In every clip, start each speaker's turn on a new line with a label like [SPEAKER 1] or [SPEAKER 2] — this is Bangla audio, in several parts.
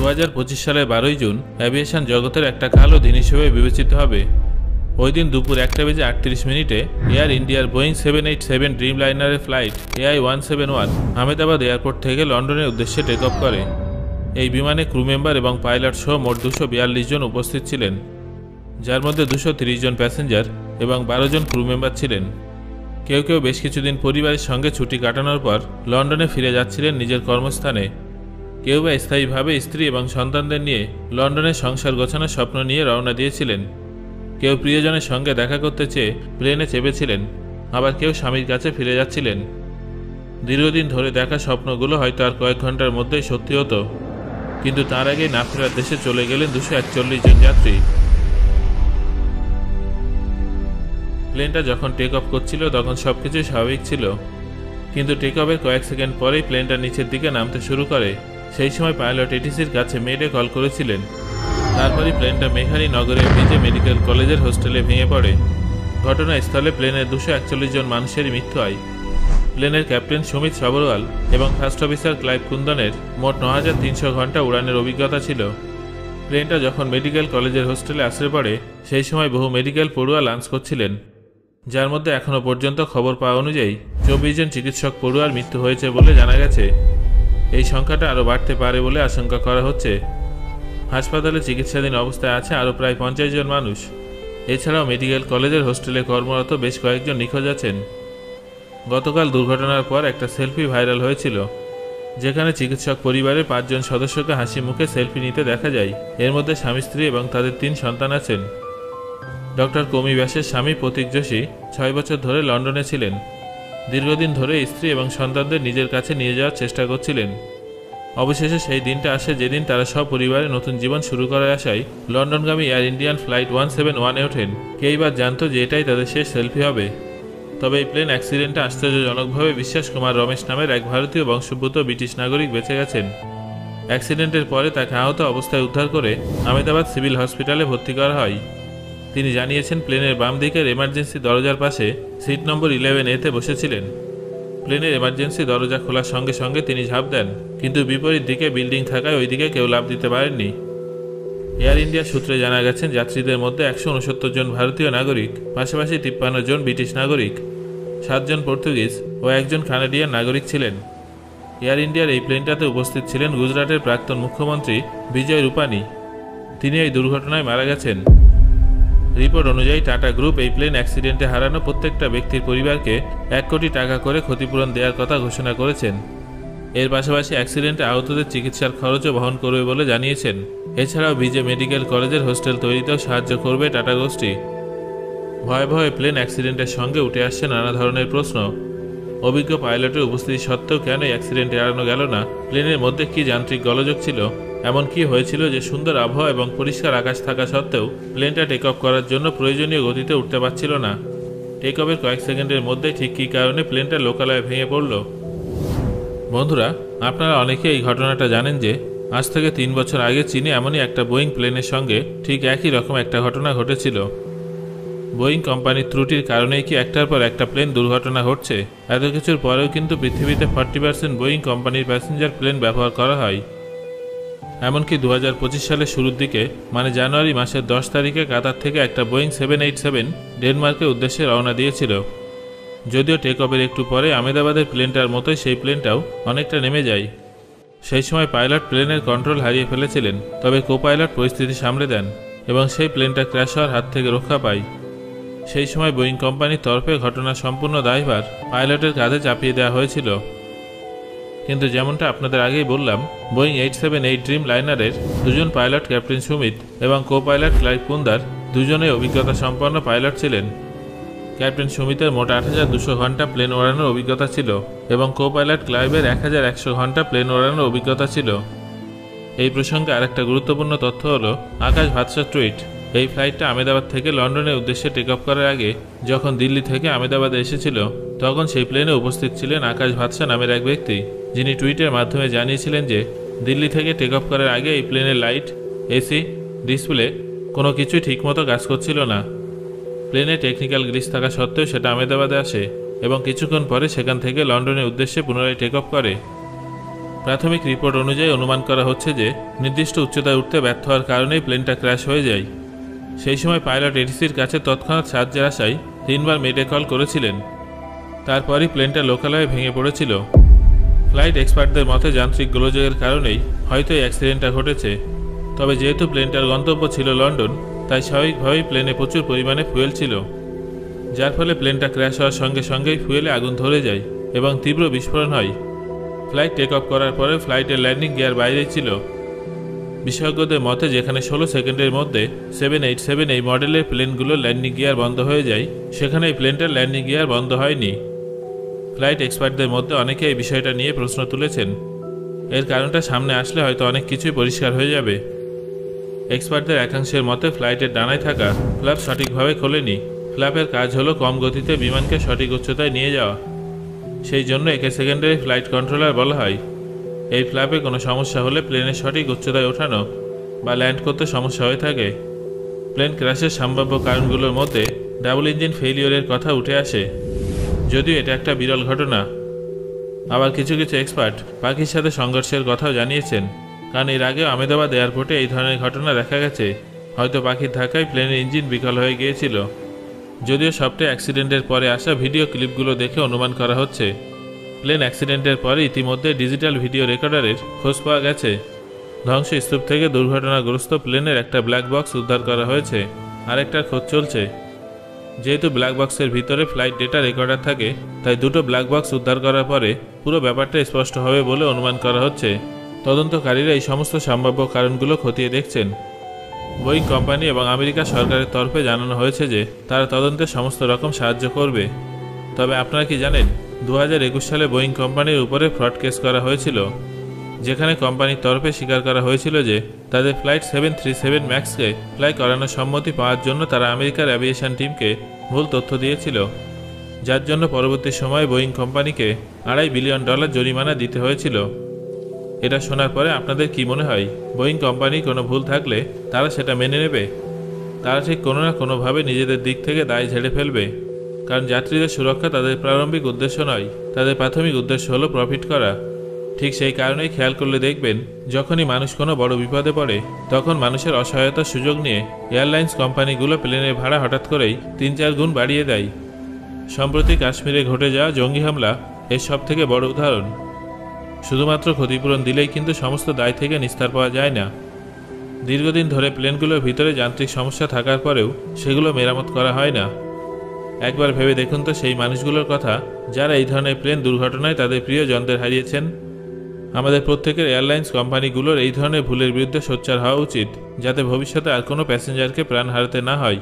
[SPEAKER 1] 2025 সালের 12 জুন অ্যাভিয়েশন জগতের একটা কালো দিন হিসেবে বিবেচিত হবে। ওই দিন দুপুর 1:38 এয়ার ইন্ডিয়ার বোয়িং 787 ড্রিম লাইনারের ফ্লাইট AI-171 আহমেদাবাদ এয়ারপোর্ট থেকে লন্ডনের উদ্দেশ্যে টেক অফ করে। এই বিমানে ক্রু মেম্বার এবং পাইলট সহ মোট 242 জন উপস্থিত ছিলেন, যার মধ্যে 230 জন প্যাসেঞ্জার এবং 12 জন ক্রু মেম্বার ছিলেন। কেউ কেউ বেশ কিছুদিন পরিবারের সঙ্গে ছুটি কাটানোর পর লন্ডনে ফিরে যাচ্ছিলেন নিজের কর্মস্থানে। কেউ বা স্থায়ীভাবে স্ত্রী এবং সন্তানদের নিয়ে লন্ডনের সংসার গোছানোর স্বপ্ন নিয়ে রওনা দিয়েছিলেন। কেউ প্রিয়জনের সঙ্গে দেখা করতে চেয়ে প্লেনে চেপেছিলেন, আবার কেউ স্বামীর কাছে ফিরে যাচ্ছিলেন। দীর্ঘদিন ধরে দেখা স্বপ্নগুলো হয়তো আর কয়েক ঘন্টার মধ্যেই সত্যি হতো, কিন্তু তার আগেই না ফেরার দেশে চলে গেলেন 241 জন যাত্রী। প্লেনটা যখন টেক অফ করছিল তখন সবকিছুই স্বাভাবিক ছিল, কিন্তু টেক অফের কয়েক সেকেন্ড পরেই প্লেনটা নিচের দিকে নামতে শুরু করে। সেই সময় পাইলট এটিসির কাছে মেডে কল করেছিলেন। তারপরই প্লেনটা মেঘালী নগরের বিজে মেডিকেল কলেজের হোস্টেলে ভেঙে পড়ে। ঘটনাস্থলে প্লেনের 241 জন মানুষেরই মৃত্যু হয়। প্লেনের ক্যাপ্টেন সুমিত সবরওয়াল এবং ফার্স্ট অফিসার ক্লাইভ কুন্দনের মোট 9300 ঘন্টা উড়ানের অভিজ্ঞতা ছিল। প্লেনটা যখন মেডিকেল কলেজের হোস্টেলে আশ্রয় পড়ে, সেই সময় বহু মেডিকেল পড়ুয়া লাঞ্চ করছিলেন, যার মধ্যে এখনও পর্যন্ত খবর পাওয়া অনুযায়ী 24 জন চিকিৎসক পড়ুয়ার মৃত্যু হয়েছে বলে জানা গেছে। এই সংখ্যাটা আরও বাড়তে পারে বলে আশঙ্কা করা হচ্ছে। হাসপাতালে চিকিৎসাধীন অবস্থায় আছে আরও প্রায় 50 জন মানুষ। এছাড়াও মেডিকেল কলেজের হোস্টেলে কর্মরত বেশ কয়েকজন নিখোঁজ আছেন। গতকাল দুর্ঘটনার পর একটা সেলফি ভাইরাল হয়েছিল, যেখানে চিকিৎসক পরিবারের 5 জন সদস্যকে হাসি মুখে সেলফি নিতে দেখা যায়। এর মধ্যে স্বামী স্ত্রী এবং তাদের 3 সন্তান আছেন। ডক্টর কমি ব্যাসের স্বামী প্রতীক যোশী 6 বছর ধরে লন্ডনে ছিলেন। দীর্ঘদিন ধরে স্ত্রী এবং সন্তানদের নিজের কাছে নিয়ে যাওয়ার চেষ্টা করছিলেন। অবশেষে সেই দিনটা আসে যেদিন তারা সপরিবারে নতুন জীবন শুরু করার আশায় লন্ডনগামী এয়ার ইন্ডিয়ান ফ্লাইট 171-এ ওঠেন। কেই বা জানতো যে এটাই তাদের শেষ সেলফি হবে। তবে এই প্লেন অ্যাক্সিডেন্টে আশ্চর্যজনকভাবে বিশ্বাস কুমার রমেশ নামের এক ভারতীয় বংশোদ্ভূত ব্রিটিশ নাগরিক বেঁচে গেছেন। অ্যাক্সিডেন্টের পরে তাকে আহত অবস্থায় উদ্ধার করে আহমেদাবাদ সিভিল হসপিটালে ভর্তি করা হয়। তিনি জানিয়েছেন, প্লেনের বাম দিকের এমার্জেন্সি দরজার পাশে সিট নম্বর 11A-তে বসেছিলেন। প্লেনের এমার্জেন্সি দরজা খোলার সঙ্গে সঙ্গে তিনি ঝাঁপ দেন, কিন্তু বিপরীত দিকে বিল্ডিং থাকায় ওই দিকে কেউ লাফ দিতে পারেননি। এয়ার ইন্ডিয়া সূত্রে জানা গেছেন, যাত্রীদের মধ্যে 169 জন ভারতীয় নাগরিক, পাশাপাশি 53 জন ব্রিটিশ নাগরিক, 7 জন পর্তুগিজ ও 1 জন কানাডিয়ান নাগরিক ছিলেন। এয়ার ইন্ডিয়ার এই প্লেনটাতে উপস্থিত ছিলেন গুজরাটের প্রাক্তন মুখ্যমন্ত্রী বিজয় রূপানি। তিনি এই দুর্ঘটনায় মারা গেছেন। রিপোর্ট অনুযায়ী টাটা গ্রুপ এই প্লেন অ্যাক্সিডেন্টে হারানো প্রত্যেকটা ব্যক্তির পরিবারকে 1 কোটি টাকা করে ক্ষতিপূরণ দেওয়ার কথা ঘোষণা করেছেন। এর পাশাপাশি অ্যাক্সিডেন্টে আহতদের চিকিৎসার খরচও বহন করবে বলে জানিয়েছেন। এছাড়াও বিজে মেডিকেল কলেজের হোস্টেল তৈরিতেও সাহায্য করবে টাটা গোষ্ঠী। ভয়াবহ প্লেন অ্যাক্সিডেন্টের সঙ্গে উঠে আসছে নানা ধরনের প্রশ্ন। অভিজ্ঞ পাইলটের উপস্থিতি সত্ত্বেও কেন এই অ্যাক্সিডেন্ট এড়ানো গেল না? প্লেনের মধ্যে কি যান্ত্রিক গোলযোগ ছিল? এমন কি হয়েছিল যে সুন্দর আবহাওয়া এবং পরিষ্কার আকাশ থাকা সত্ত্বেও প্লেনটা টেক অফ করার জন্য প্রয়োজনীয় গতিতে উঠতে পারছিল না? টেক অফের কয়েক সেকেন্ডের মধ্যে ঠিক কী কারণে প্লেনটা লোকালয়ে ভেঙে পড়ল? বন্ধুরা, আপনারা অনেকে এই ঘটনাটা জানেন যে আজ থেকে 3 বছর আগে চীনে এমনই একটা বোয়িং প্লেনের সঙ্গে ঠিক একই রকম একটা ঘটনা ঘটেছিল। বোয়িং কোম্পানির ত্রুটির কারণেই কি একটার পর একটা প্লেন দুর্ঘটনা ঘটছে? এত কিছুর পরেও কিন্তু পৃথিবীতে 40% বোয়িং কোম্পানির প্যাসেঞ্জার প্লেন ব্যবহার করা হয়। এমনকি 2025 সালের শুরুর দিকে, মানে জানুয়ারি মাসের 10 তারিখে কাতার থেকে একটা বোয়িং 787 ডেনমার্কের উদ্দেশ্যে রওনা দিয়েছিল। যদিও টেক অফের একটু পরে আহমেদাবাদের প্লেনটার মতোই সেই প্লেনটাও অনেকটা নেমে যায়। সেই সময় পাইলট প্লেনের কন্ট্রোল হারিয়ে ফেলেছিলেন, তবে কো পাইলট পরিস্থিতি সামলে দেন এবং সেই প্লেনটা ক্র্যাশ হওয়ার হাত থেকে রক্ষা পায়। সেই সময় বোয়িং কোম্পানির তরফে ঘটনার সম্পূর্ণ দায়ভার পাইলটের কাঁধে চাপিয়ে দেওয়া হয়েছিল। কিন্তু যেমনটা আপনাদের আগেই বললাম, বোয়িং 878 ড্রিম লাইনারের 2 জন পাইলট ক্যাপ্টেন সুমিত এবং কো পাইলট ক্লাইভ কুন্দার দুজনেই অভিজ্ঞতা সম্পন্ন পাইলট ছিলেন। ক্যাপ্টেন সুমিতের মোট 8200 ঘন্টা প্লেন ওড়ানোর অভিজ্ঞতা ছিল এবং কো পাইলট ক্লাইভের 1100 ঘন্টা প্লেন ওড়ানোর অভিজ্ঞতা ছিল। এই প্রসঙ্গে আরেকটা গুরুত্বপূর্ণ তথ্য হলো আকাশ ভাতসা টুইট। এই ফ্লাইটটা আহমেদাবাদ থেকে লন্ডনের উদ্দেশ্যে টেক অফ করার আগে যখন দিল্লি থেকে আহমেদাবাদে এসেছিল, তখন সেই প্লেনে উপস্থিত ছিলেন আকাশ ভাতসা নামের এক ব্যক্তি, যিনি টুইটের মাধ্যমে জানিয়েছিলেন যে দিল্লি থেকে টেক অফ করার আগে এই প্লেনের লাইট, এসি, ডিসপ্লে কোনো কিছুই ঠিকমতো কাজ করছিল না। প্লেনে টেকনিক্যাল গ্লিচ থাকা সত্ত্বেও সেটা আহমেদাবাদে আসে এবং কিছুক্ষণ পরে সেখান থেকে লন্ডনের উদ্দেশ্যে পুনরায় টেক অফ করে। প্রাথমিক রিপোর্ট অনুযায়ী অনুমান করা হচ্ছে যে নির্দিষ্ট উচ্চতায় উঠতে ব্যর্থ হওয়ার কারণেই প্লেনটা ক্র্যাশ হয়ে যায়। সেই সময় পাইলট এটিসির কাছে তৎক্ষণাৎ সাহায্যের আশায় 3বার মেডে কল করেছিলেন। তারপরই প্লেনটা লোকালয়ে ভেঙে পড়েছিল। ফ্লাইট এক্সপার্টদের মতে যান্ত্রিক গোলযোগের কারণেই হয়তো এই অ্যাক্সিডেন্টটা ঘটেছে। তবে যেহেতু প্লেনটার গন্তব্য ছিল লন্ডন, তাই স্বাভাবিকভাবেই প্লেনে প্রচুর পরিমাণে ফুয়েল ছিল, যার ফলে প্লেনটা ক্র্যাশ হওয়ার সঙ্গে সঙ্গেই ফুয়েলে আগুন ধরে যায় এবং তীব্র বিস্ফোরণ হয়। ফ্লাইট টেক অফ করার পরে ফ্লাইটের ল্যান্ডিং গিয়ার বাইরেই ছিল। বিশেষজ্ঞদের মতে যেখানে 16 সেকেন্ডের মধ্যে 787 এই মডেলের প্লেনগুলোর ল্যান্ডিং গিয়ার বন্ধ হয়ে যায়, সেখানে এই প্লেনটার ল্যান্ডিং গিয়ার বন্ধ হয়নি। ফ্লাইট এক্সপার্টদের মধ্যে অনেকে এই বিষয়টা নিয়ে প্রশ্ন তুলেছেন। এর কারণটা সামনে আসলে হয়তো অনেক কিছুই পরিষ্কার হয়ে যাবে। এক্সপার্টদের একাংশের মতে ফ্লাইটের ডানায় থাকা ফ্ল্যাপ সঠিকভাবে খোলেনি। ফ্ল্যাপের কাজ হলো কম গতিতে বিমানকে সঠিক উচ্চতায় নিয়ে যাওয়া। সেই জন্য একে সেকেন্ডারি ফ্লাইট কন্ট্রোলার বলা হয়। এই ফ্ল্যাপে কোনো সমস্যা হলে প্লেনের সঠিক উচ্চতায় ওঠানো বা ল্যান্ড করতে সমস্যা হয়ে থাকে। প্লেন ক্র্যাশের সম্ভাব্য কারণগুলোর মধ্যে ডাবল ইঞ্জিন ফেইলিওরের কথা উঠে আসে, যদিও এটা একটা বিরল ঘটনা। আবার কিছু কিছু এক্সপার্ট পাখির সাথে সংঘর্ষের কথাও জানিয়েছেন, কারণ এর আগেও আহমেদাবাদ এয়ারপোর্টে এই ধরনের ঘটনা দেখা গেছে। হয়তো পাখির ধাক্কায় প্লেনের ইঞ্জিন বিকল হয়ে গিয়েছিল। যদিও সবটাই অ্যাক্সিডেন্টের পরে আসা ভিডিও ক্লিপগুলো দেখে অনুমান করা হচ্ছে। প্লেন অ্যাক্সিডেন্টের পরে ইতিমধ্যে ডিজিটাল ভিডিও রেকর্ডারের খোঁজ পাওয়া গেছে। ধ্বংসস্তূপ থেকে দুর্ঘটনাগ্রস্ত প্লেনের একটা ব্ল্যাক বক্স উদ্ধার করা হয়েছে, আরেকটার খোঁজ চলছে। যেহেতু ব্ল্যাক বক্সের ভিতরে ফ্লাইট ডেটা রেকর্ডার থাকে, তাই দুটো ব্ল্যাক বক্স উদ্ধার করার পরে পুরো ব্যাপারটা স্পষ্ট হবে বলে অনুমান করা হচ্ছে। তদন্তকারীরা এই সমস্ত সম্ভাব্য কারণগুলো খতিয়ে দেখছেন। বোয়িং কোম্পানি এবং আমেরিকা সরকারের তরফে জানানো হয়েছে যে তারা তদন্তে সমস্ত রকম সাহায্য করবে। তবে আপনারা কি জানেন, 2021 সালে বোয়িং কোম্পানির উপরে ফ্রড কেস করা হয়েছিল, যেখানে কোম্পানির তরফে স্বীকার করা হয়েছিল যে তাদের ফ্লাইট 737 ম্যাক্সকে ফ্লাই করানোর সম্মতি পাওয়ার জন্য তারা আমেরিকার অ্যাভিয়েশন টিমকে ভুল তথ্য দিয়েছিল, যার জন্য পরবর্তী সময়ে বোয়িং কোম্পানিকে $2.5 বিলিয়ন জরিমানা দিতে হয়েছিল। এটা শোনার পরে আপনাদের কি মনে হয়, বোয়িং কোম্পানি কোনো ভুল থাকলে তারা সেটা মেনে নেবে? তারা ঠিক কোনো না কোনোভাবে নিজেদের দিক থেকে দায় ঝেড়ে ফেলবে, কারণ যাত্রীদের সুরক্ষা তাদের প্রারম্ভিক উদ্দেশ্য নয়, তাদের প্রাথমিক উদ্দেশ্য হলো প্রফিট করা। ঠিক সেই কারণেই খেয়াল করলে দেখবেন, যখনই মানুষ কোনো বড় বিপদে পড়ে, তখন মানুষের অসহায়তার সুযোগ নিয়ে এয়ারলাইন্স কোম্পানিগুলো প্লেনের ভাড়া হঠাৎ করেই 3-4 গুণ বাড়িয়ে দেয়। সম্প্রতি কাশ্মীরে ঘটে যাওয়া জঙ্গি হামলা এর সব থেকে বড় উদাহরণ। শুধুমাত্র ক্ষতিপূরণ দিলেই কিন্তু সমস্ত দায় থেকে নিস্তার পাওয়া যায় না। দীর্ঘদিন ধরে প্লেনগুলোর ভিতরে যান্ত্রিক সমস্যা থাকার পরেও সেগুলো মেরামত করা হয় না। একবার ভেবে দেখুন তো সেই মানুষগুলোর কথা যারা এই ধরনের প্লেন দুর্ঘটনায় তাদের প্রিয়জনদের হারিয়েছেন। আমাদের প্রত্যেকের এয়ারলাইন্স কোম্পানিগুলোর এই ধরনের ভুলের বিরুদ্ধে সোচ্চার হওয়া উচিত, যাতে ভবিষ্যতে আর কোনো প্যাসেঞ্জারকে প্রাণ হারাতে না হয়।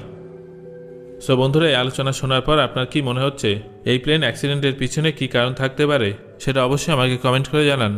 [SPEAKER 1] সো বন্ধুরা, এই আলোচনা শোনার পর আপনার কি মনে হচ্ছে, এই প্লেন অ্যাক্সিডেন্টের পিছনে কি কারণ থাকতে পারে? সেটা অবশ্যই আমাকে কমেন্ট করে জানান।